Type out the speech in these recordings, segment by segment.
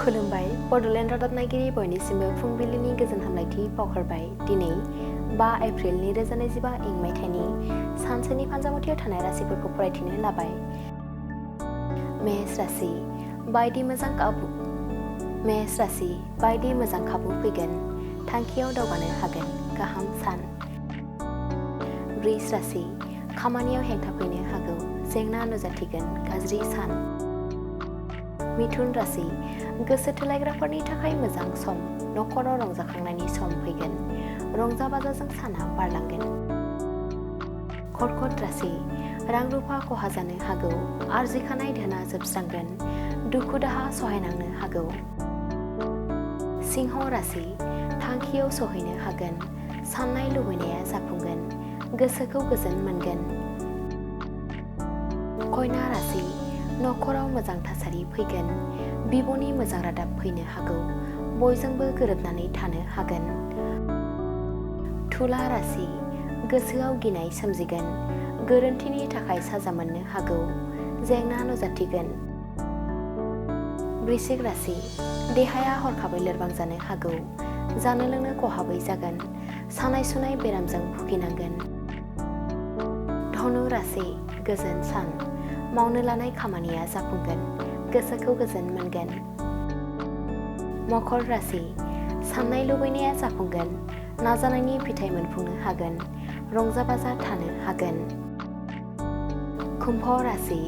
खुलुमबाय बड'लेण्ड रादाब नायगिरि बयनिसिमबो फुंबिलिनि गोजोन हामलायथि बावहरबाय। दिनै 5 एप्रिल 2025 इं मायथाइनि सानसेनि फानजामुथियाव थानाय राशिफोरखौ फरायथिनो लाबाय। मेष राशि बायदि मोजां खाबु फैगोन, थांखियाव दावगानो हागोन, गाहाम सान। वृष राशि खामानियाव हेंथा फैनो हागौ, जेंना नुजाथिगोन, गाज्रि सान। मिथुन राशि गोसो थोलायग्राफोरनि थाखाय मोजां सम, नखराव रंजाखांनायनि सम फैगोन, रंजा बाजाजों साना बारलांगोन। कर्कट राशि रां रुफा खहा जानो हागौ, आरजिखानाय धोना जोबस्रांगोन, दुखु दाहा सहायनांनो हागौ। सिंह राशि थांखियाव सहैनो हागोन, साननाय लुबैनाया जाफुंगोन, गोसोखौ गोजोन मोनगोन। कन्या राशि नखराव मोजां थासारि फैगोन, बिब'नि मोजां रादाब फैनो हागौ, बयजोंबो गोरोबनानै थानो हागोन। तुला राशि गोसोआव गिनाय सोमजिगोन, गोरोन्थिनि थाखाय साजा मोननो हागौ, जेंना नुजाथिगोन। वृश्चिक राशि देहाया हरखाबै लोरबां जानो हागौ, जानो लोंनो खहाबै जागोन, सानाय सुनाय बेरामजों भुगिनांगोन। धनु राशि गोजोन सान, मावनो लानाय खामानिया जाफुंगोन, गोसोखौ गोजोन मोनगोन। मकर राशि साननाय लुबैनाया जाफुंगोन, नाजानायनि फिथाइ मोनफुंनो हागोन, रंजा बाजा थानो हागोन। कुम्भ राशि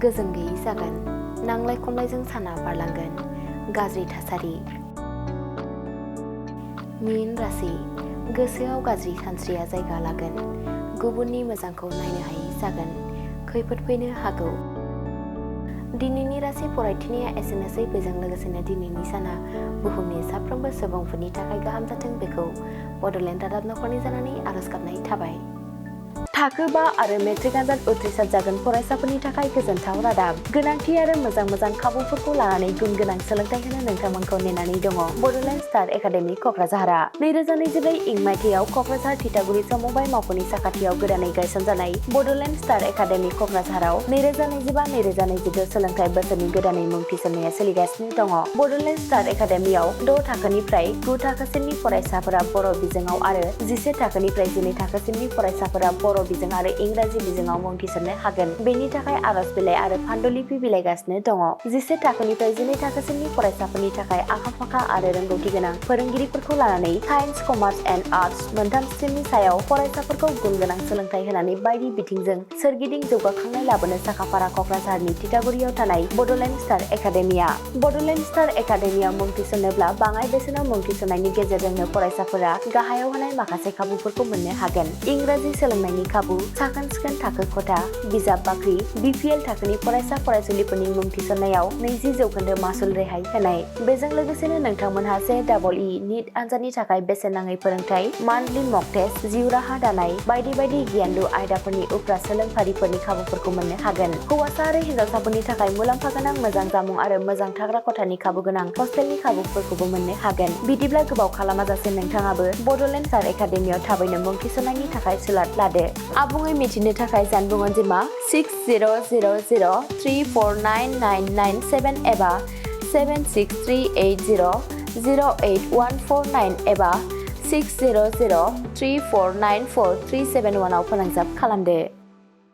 गोजोन गैयै जागोन, नांलाय खमलायजों साना बारलांगोन, गाज्रि थासारि। मीन राशि गोसोआव गाज्रि सानस्रिया जायगा लागोन, गुबुननि मोजांखौ नायनो हायै जागोन, खैफोद फैनो हागौ। दिनैनि राशि फरायथिनाया एसेनोसै। बेजों लोगोसेनो दिनैनि साना बुहुमनि साफ्रोमबो सुबुंफोरनि थाखाय गाहाम जाथों बेखौ बड'लेण्ड रादाब नखरनि जानानै आरज गाबनाय थाबाय। थाखो 5 आरो मेट्रिक आनजाद उथ्रिसार जागोन फरायसाफोरनि थाखाय गोजोनथाव रादाब। गोनांथि आरो मोजां खाबुफोरखौ लानानै गुन गोनां सोलोंथाइ होनो नोंथांमोनखौ नेनानै दङ बड'लेण्ड स्टार एकाडेमि क'क्राझारआ। 2024 इं मायथाइयाव क'क्राझार थिथागुरि समबाय मावख'नि साखाथियाव गोदानै गायसनजानाय बड'लेण्ड स्टार एकाडेमि क'क्राझाराव 2025-2026 सोलोंथाइ बोसोरनि गोदानै मुं थिसननाया सोलिगासिनो दङ। बड'लेण्ड स्टार एकाडेमियाव 6 थाखोनिफ्राय 9 थाखोसिमनि फरायसाफोरा बर' बिजोङाव आरो 11 थाखोनिफ्राय 12 थाखोसिमनि फरायसाफोरा बर' बिजों आरो इंराजि बिजोङाव मुं थिसननो हागोन। बेनि थाखाय आरज बिलाइ आरो पान्डुलिपि बिलाइगासिनो दङ। 11 थाखोनिफ्राय 12 थाखोसिमनि फरायसाफोरनि थाखाय आखा-फाखा आरो रोंगौथि गोनां फोरोंगिरिफोरखौ लानानै साइन्स, कमार्स एन्ड आर्टस मोनथाम स्ट्रिमनि सायाव फरायसाफोरखौ गुन गोनां सोलोंथाइ होनानै बायदि बिथिंजों सोरगिदिं जौगाखांनाय लाबोनो साखाफारा क'क्राझारनि थिथागुरियाव थानाय Bodoland star academia. Bodoland star एकाडेमियाव मुं थिसननोब्ला बाङाइ बेसेनाव मुं थिसननायनि गेजेरजोंनो फरायसाफोरा गाहायाव होनाय माखासे खाबुफोरखौ मोननो हागोन। इंराजि सोलोंनायनि खाबु, साखोन-सिखोन थाखो खथा, बिजाब बाख्रि, BPL थाखोनि फरायसा फरायसुलिफोरनि मुं थिसननायाव 20% मासुल रेहाय होनाय। बेजों लोगोसेनो नोंथांमोनहा JEE नीट आनजादनि थाखाय बेसेन नाङै फोरोंथाय, मान्थलि मक टेस्ट, जिउ राहा दानाय बायदि गियानलु आयदाफोरनि उफ्रा सोलोंफारिफोरनि खाबुफोरखौ मोननो हागोन। हौवासा आरो हिनजावसाफोरनि थाखाय मुलाम्फा गोनां मोजां जामुं आरो मोजां थाग्रा खथानि खाबु गोनां हस्टेलनि खाबुफोरखौबो मोननो हागोन। बिदिब्ला गोबाव खालामाजासे नोंथाङाबो बड'लेण्ड स्टार एकाडेमियाव थाबैनो मुं थिसननायनि थाखाय सुलाद लादो। आबुङै मिथिनो थाखाय जानबुं अनजिमा 6000349997 एबा 7638008149 एबा 6003494371 आव फोनांजाब खालामदो।